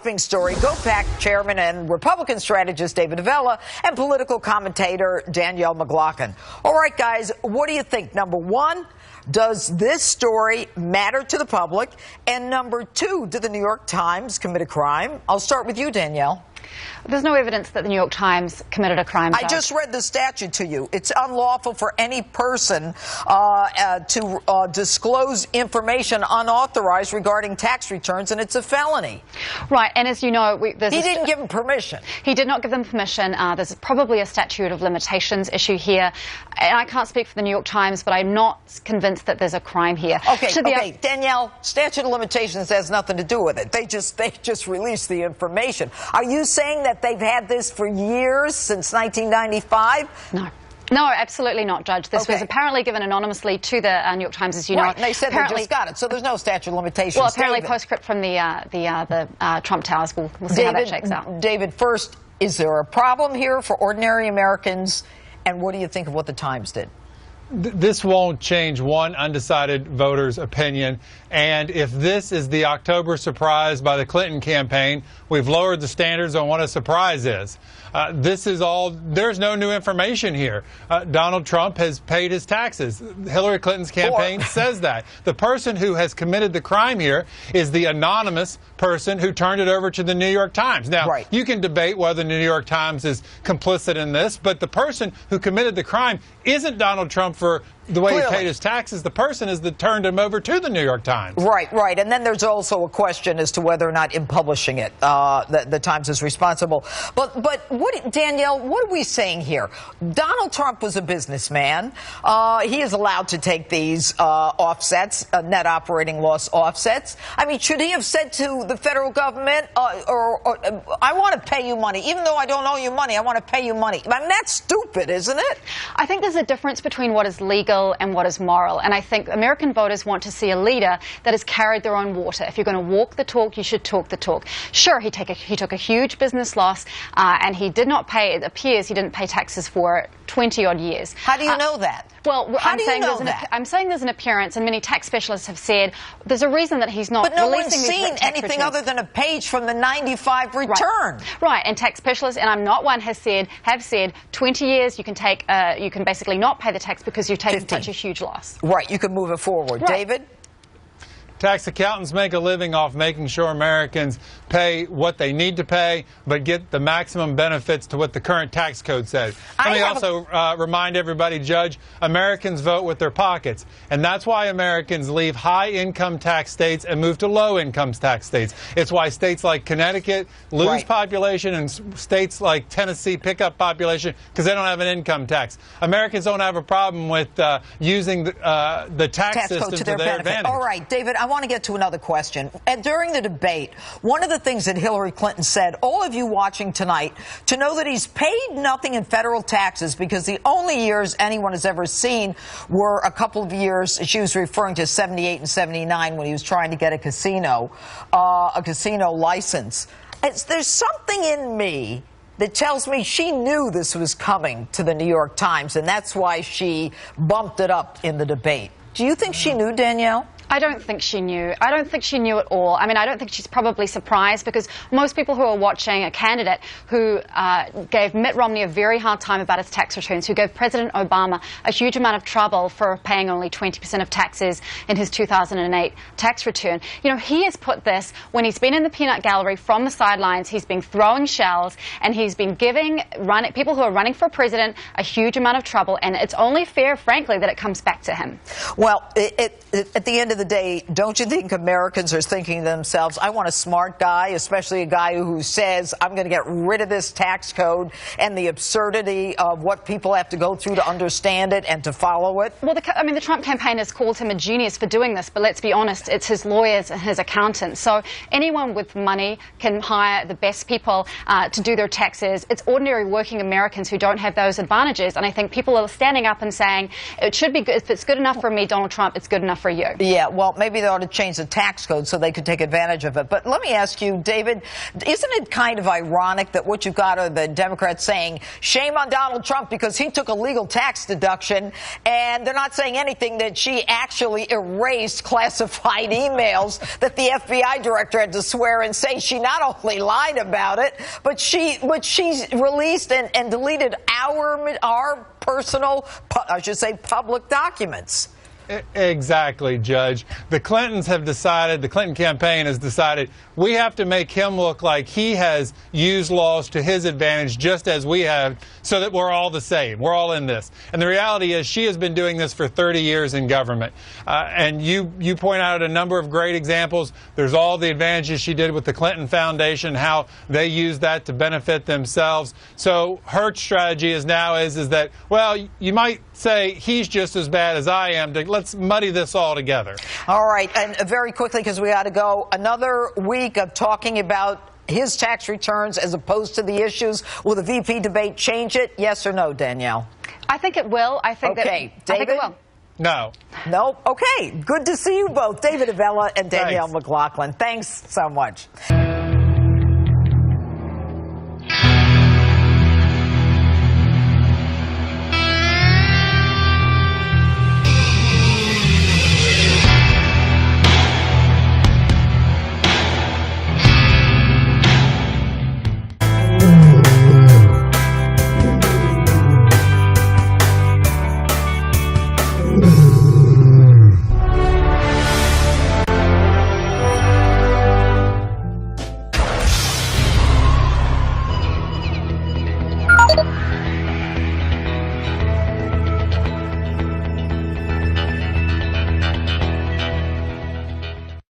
jumping story. Go-Pack chairman and Republican strategist David Avella and political commentator Danielle McLaughlin. All right, guys, what do you think? Number one, does this story matter to the public? And number two, did the New York Times commit a crime? I'll start with you, Danielle. There's no evidence that the New York Times committed a crime. I just read the statute to you. It's unlawful for any person to disclose information unauthorized regarding tax returns, and it's a felony. Right, and as you know, he didn't give them permission. He did not give them permission. There's probably a statute of limitations issue here. And I can't speak for the New York Times, but I'm not convinced that there's a crime here. Okay, Danielle, statute of limitations has nothing to do with it. They just released the information. Are you saying that they've had this for years, since 1995? No. No, absolutely not, Judge. This was apparently given anonymously to the New York Times, as you know. Right, and they said they just got it, so there's no statute of limitations. Well, apparently postscript from the Trump Towers. We'll see how that shakes out. David, first, is there a problem here for ordinary Americans, and what do you think of what the Times did? This won't change one undecided voter's opinion. And if this is the October surprise by the Clinton campaign, we've lowered the standards on what a surprise is. This is all, there's no new information here. Donald Trump has paid his taxes. Hillary Clinton's campaign says that. The person who has committed the crime here is the anonymous person who turned it over to the New York Times. Now, you can debate whether the New York Times is complicit in this, but the person who committed the crime isn't Donald Trump for the way he paid his taxes. The person is that turned him over to the New York Times. Right. And then there's also a question as to whether or not in publishing it, the Times is responsible. But Danielle, what are we saying here? Donald Trump was a businessman. He is allowed to take these offsets, net operating loss offsets. I mean, should he have said to the federal government, I want to pay you money, even though I don't owe you money, I want to pay you money? I mean, that's stupid, isn't it? I think there's a difference between what is legal and what is moral. And I think American voters want to see a leader that has carried their own water. If you're going to walk the talk, you should talk the talk. Sure, he took a huge business loss, and he did not pay, it appears he didn't pay taxes for 20-odd years. How do you know that? Well, I'm saying there's an appearance, and many tax specialists have said there's a reason that he's not releasing these tax returns. But no one's seen anything other than a page from the 95 return. Right, and tax specialists, and I'm not one, have said 20 years you can take, you can basically not pay the tax because you've taken such a huge loss. Right, you can move it forward. Right. David? Tax accountants make a living off making sure Americans pay what they need to pay, but get the maximum benefits to what the current tax code says. Let me also remind everybody, Judge, Americans vote with their pockets, and that's why Americans leave high-income tax states and move to low-income tax states. It's why states like Connecticut lose population and states like Tennessee pick up population because they don't have an income tax. Americans don't have a problem with using the tax system to their advantage. All right, David, I want to get to another question. And during the debate, one of the things that Hillary Clinton said, all of you watching tonight, to know that he's paid nothing in federal taxes because the only years anyone has ever seen were a couple of years, she was referring to 78 and 79 when he was trying to get a casino license. There's something in me that tells me she knew this was coming to the New York Times, and that's why she bumped it up in the debate. Do you think she knew, Danielle? I don't think she knew. I don't think she knew at all. I mean, I don't think she's probably surprised because most people who are watching a candidate who gave Mitt Romney a very hard time about his tax returns, who gave President Obama a huge amount of trouble for paying only 20% of taxes in his 2008 tax return. You know, he has put this, when he's been in the peanut gallery from the sidelines, he's been throwing shells and he's been giving people who are running for president a huge amount of trouble, and it's only fair, frankly, that it comes back to him. Well, at the end of the day, don't you think Americans are thinking to themselves, I want a smart guy, especially a guy who says, I'm going to get rid of this tax code and the absurdity of what people have to go through to understand it and to follow it? Well, the Trump campaign has called him a genius for doing this, but let's be honest, it's his lawyers and his accountants. So anyone with money can hire the best people to do their taxes. It's ordinary working Americans who don't have those advantages, and I think people are standing up and saying, it should be good. If it's good enough for me, Donald Trump, it's good enough for you. Yeah. Yeah, well, maybe they ought to change the tax code so they could take advantage of it. But let me ask you, David, isn't it kind of ironic that what you've got are the Democrats saying, shame on Donald Trump because he took a legal tax deduction, and they're not saying anything that she actually erased classified emails that the FBI director had to swear and say she not only lied about it, but she released and deleted our personal, I should say, public documents. Exactly, Judge. The Clintons have decided, the Clinton campaign has decided, we have to make him look like he has used laws to his advantage just as we have, so that we're all the same. We're all in this. And the reality is she has been doing this for 30 years in government. And you point out a number of great examples. There's all the advantages she did with the Clinton Foundation, how they used that to benefit themselves. So her strategy is now is that, well, you might say he's just as bad as I am. Let's muddy this all together. All right. And very quickly, because we got to go, another week of talking about his tax returns as opposed to the issues. Will the VP debate change it? Yes or no, Danielle? I think it will. I think David? I think it will. No. No? Okay. Good to see you both. David Avella and Danielle McLaughlin. Thanks so much.